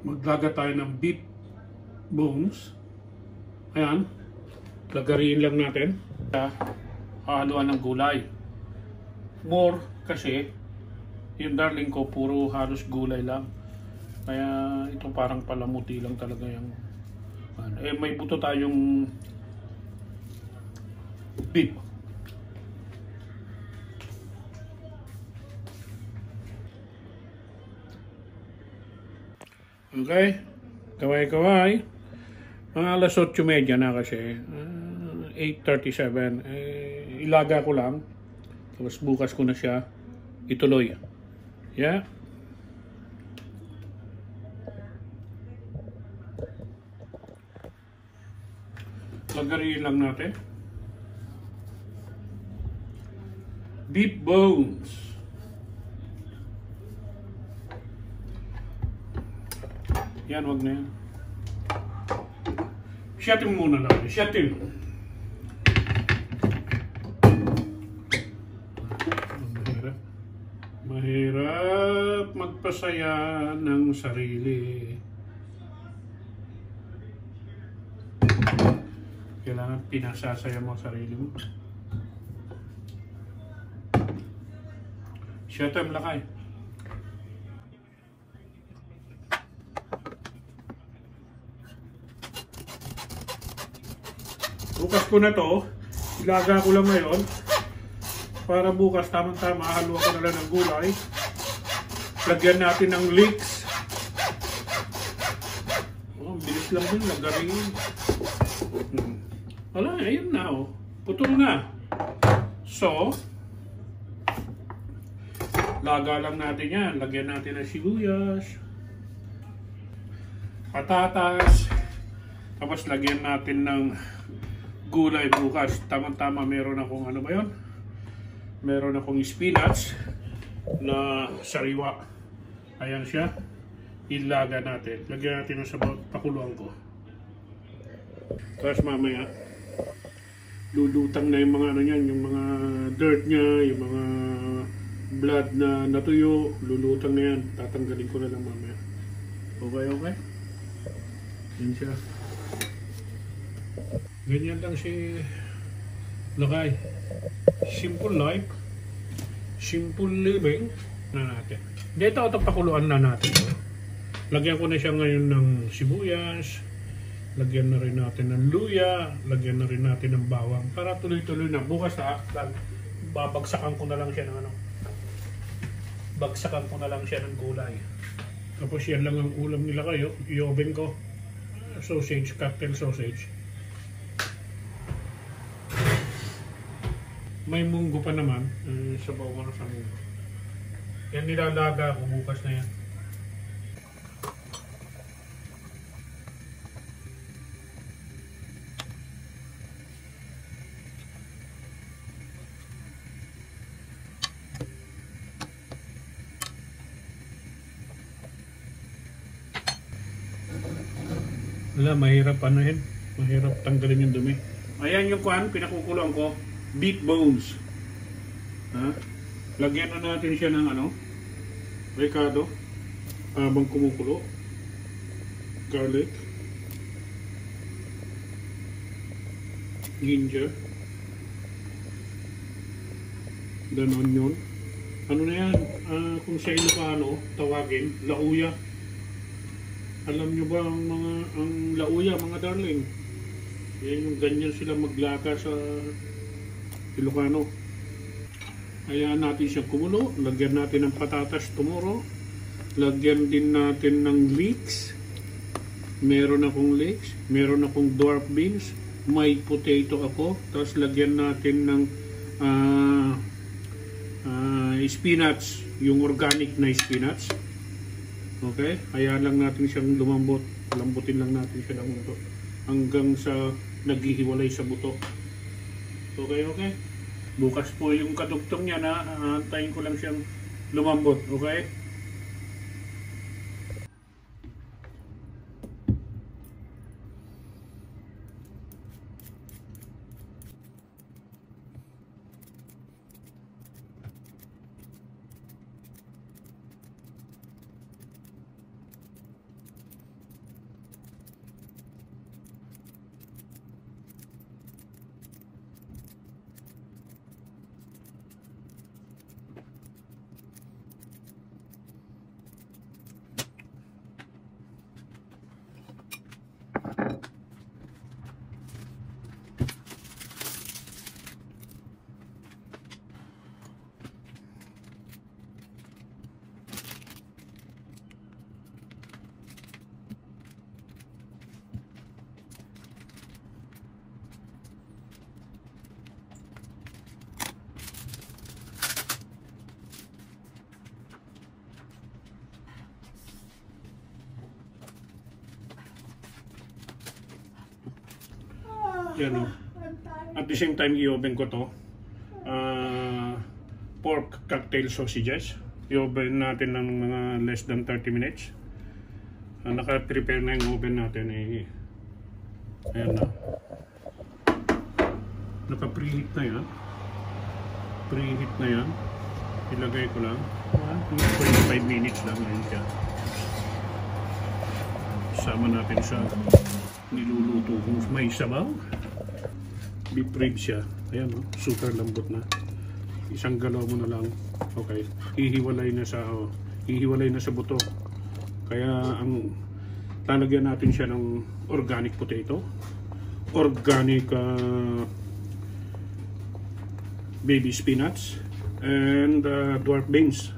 Maglaga tayo ng beef bones. Ayan. Lagariin lang natin. Hahaluan ng gulay. More kasi yung darling ko puro halos gulay lang. Kaya ito parang palamuti lang talaga yung may buto tayong beef. Okay, kaway-kaway. Mga alas 8:30 na kasi. 8:37. Ilaga ko lang. Tapos bukas ko na siya ituloy. Yeah. Lagariin lang natin. Beef bones. Yan, wag na yan. Siyatin muna lang. Siyatin. Mahirap magpasaya ng sarili. Kailangan pinasasaya mo ang sarili mo. Siyatin lakay. Bukas ko na to, ilaga ko lang ngayon para bukas tamang-tama haluan ko na lang ng gulay. Lagyan natin ng leeks. Bilis lang din, lagarin. Wala, ayun na oh. Putol na. So, laga lang natin yan. Lagyan natin ng sibuyas, patatas, tapos lagyan natin ng gulay bukas. Tama-tama meron akong ano ba yun? Meron akong spinach na sariwa. Ayan siya. Ilaga natin. Lagyan natin ng sabaw. Pakuluan ko. Tapos mamaya lulutang na yung mga ano niyan, yung mga dirt niya, yung mga blood na natuyo. Lulutang na yan. Tatanggalin ko na lang mamaya. Okay, okay? Yan siya. Ganyan lang si Lakay. Simple life, simple living na natin. Dito ito pakuluan na natin. Lagyan ko na siya ngayon ng sibuyas. Lagyan na rin natin ng luya. Lagyan na rin natin ng bawang. Para tuloy-tuloy na. Bukas na, babagsakan ko na lang siya ng ano. Bagsakan ko na lang siya ng gulay. Tapos yan lang ang ulam nila kayo. I-oven ko. Sausage, cocktail sausage. May munggo pa naman. Sabaw ko na sa munggo. Yan nilalaga ko bukas na yan. Wala, mahirap anuhin. Mahirap tanggalin yung dumi. Ayan yung kuhan, pinakukulang ko. Beef bones. Ha? Lagyan na natin siya ng ano? Recado. Habang kumukulo. Garlic. Ginger. Dan onion. Ano na yan? Kung sa Ilocano, tawagin, lauya. Alam nyo ba ang lauya, mga darling? Yan yung ganyan sila maglaka sa Ilocano. Hayaan natin siya kumulo. Lagyan natin ng patatas tomorrow. Lagyan din natin ng leeks. Meron akong leeks. Meron akong dwarf beans. May potato ako. Tapos lagyan natin ng spinach. Yung organic na spinach. Okay? Hayaan lang natin siyang lumambot. Lambutin lang natin siya ng buto. Hanggang sa naghihiwalay sa buto. Okay, okay? Bukas po yung kadugtong niya na antayin ko lang siyang lumambot. Okay? Yan o. At the same time, i-oven ko to. Pork cocktail sausages. I-oven natin ng mga less than 30 minutes. Naka-prepare na yung oven natin. Ayan na. Naka-preheat na yan. Preheat na yan. Ilagay ko lang. 25 minutes lang. Ayan siya. Sama natin sa niluluto kung may sabaw. Beef ribs siya. Ayan o. Super lambot na. Isang galaw mo na lang. Okay. Hihiwalay na sa buto. Kaya ang lalagyan natin siya ng organic potato. Organic baby spinach. And dwarf beans.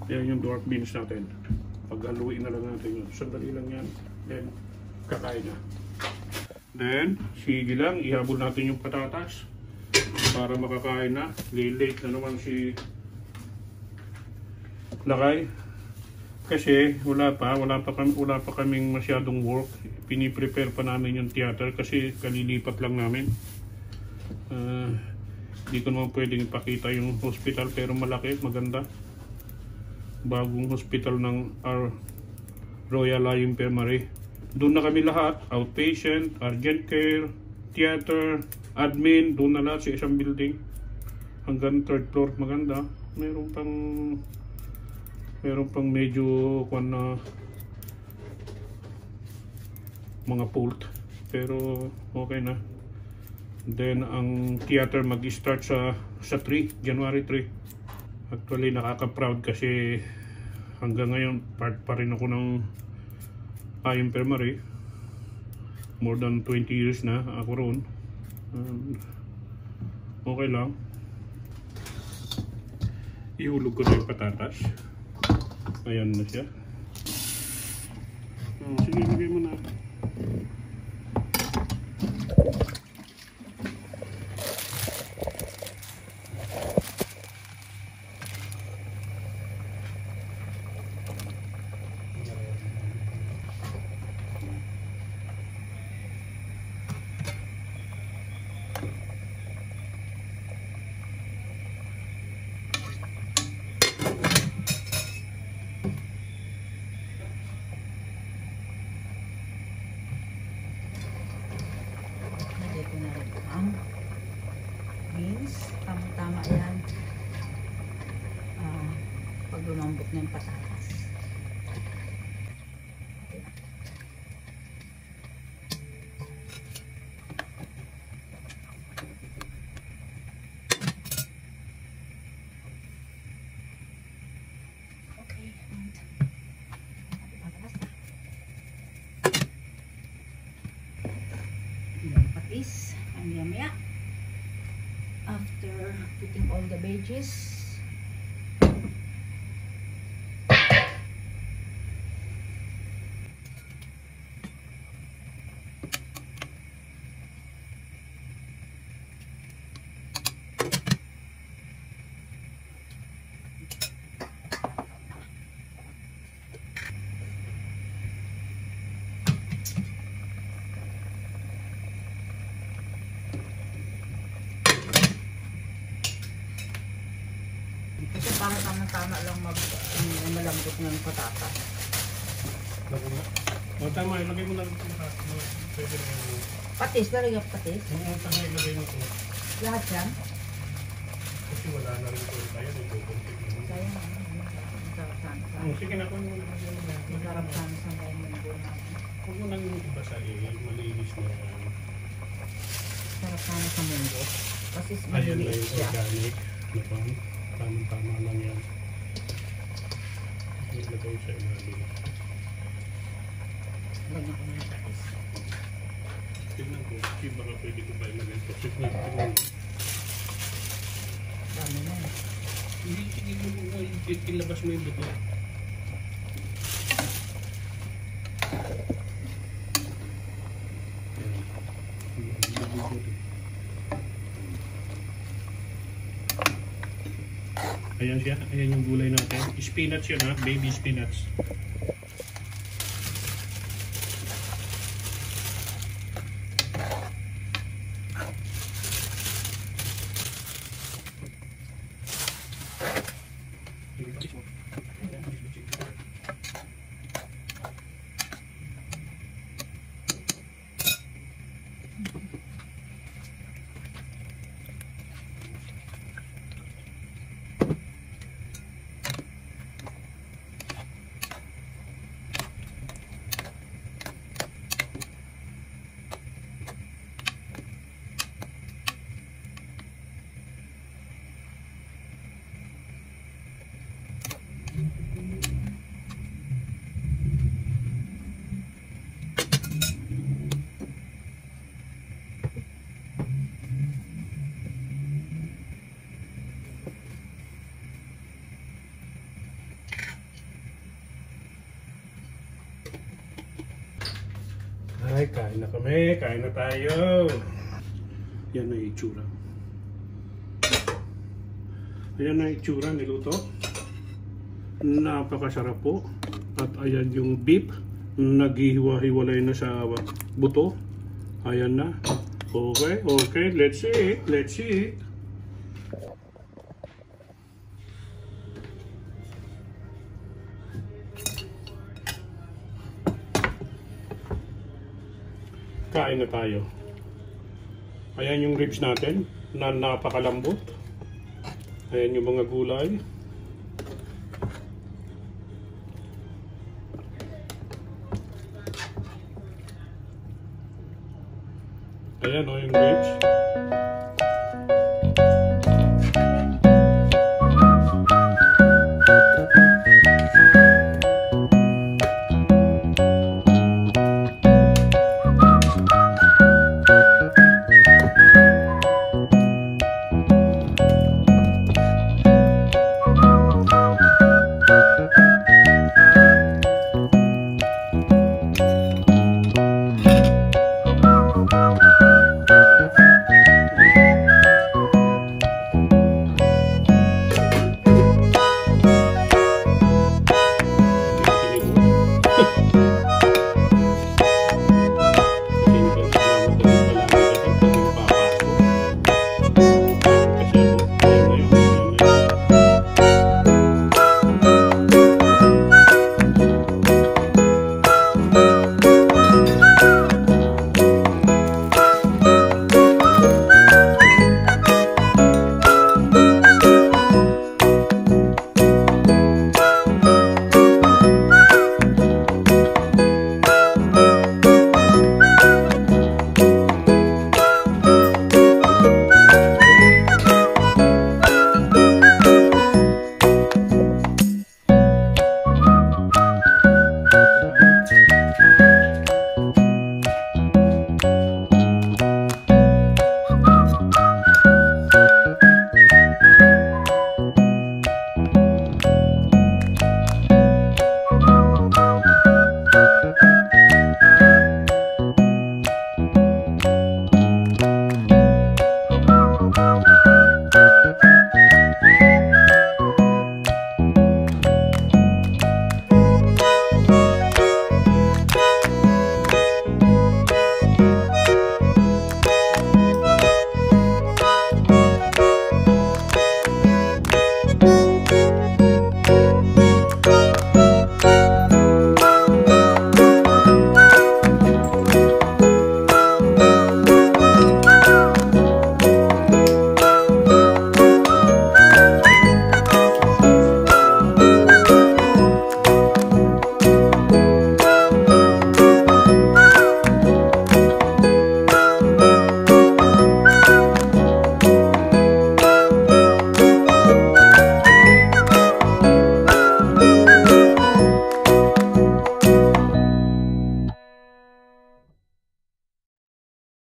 Ayan yung dwarf beans natin. Paghaluin na lang natin yun. Sandali lang yan. Then, kakain na. Then, sige lang. Ihabol natin yung patatas. Para makakain na. Late na naman si Lakay. Kasi wala pa kaming masyadong work. Piniprepare pa namin yung theater kasi kalilipat lang namin. Hindi ko naman pwedeng ipakita yung hospital pero malaki, maganda. Bagong hospital ng Royal Infirmary. Doon na kami lahat, outpatient, urgent care, theater, admin, doon na lahat sa isang building. Hanggang 3rd floor, maganda. Meron pang medyo na mga pult. Pero okay na. Then ang theater mag-start sa 3, January 3. Actually nakaka-proud kasi hanggang ngayon part pa rin ako ng infirmary. More than 20 years na ako roon. Okay lang. Ihulog ko na yung patatas. Ayan na siya. Sige, lagay mo na. Beans, tama yan. Pag lumambot na yung patatas. Okay, patatas na. Patis, maya-maya. After putting all the veggies, kasi parang tama lang malambot ng patatas. Tama, ilagay mo na rin ito. Pwede na yung Patis, lalagyan ko patis. tama, ilagay mo ito. Lahat yan. Kasi wala na rin ito tayo. Kaya masarap sana. Sige na, kung muna. Masarap sana sa munggo natin. Huwag mo nang ibasa malinis na yan. Masarap sana sa munggo. Kasi Ayan na maliliit yung siya. organic. Tama lang yan. Ilagay sa ilalim. Lagyan ko na ng patis. Tignan ko, baka pwede ko ba ilagay ito. Tignan. Dami na eh. Hindi, ilabas mo yung buto. Ayan siya, ayan yung gulay natin. Spinach yun ha, baby spinach. Ay, kain na kami. Kain na tayo. Yan na itsura. Ayan na itsura niluto. Napakasarap po. At ayan yung beef. Naghihiwa-hiwalay na sa buto. Ayan na. Okay, okay. Let's eat. Let's eat. Kain na tayo. Ayan yung ribs natin na napakalambot. Ayan yung mga gulay. Ayan o yung ribs.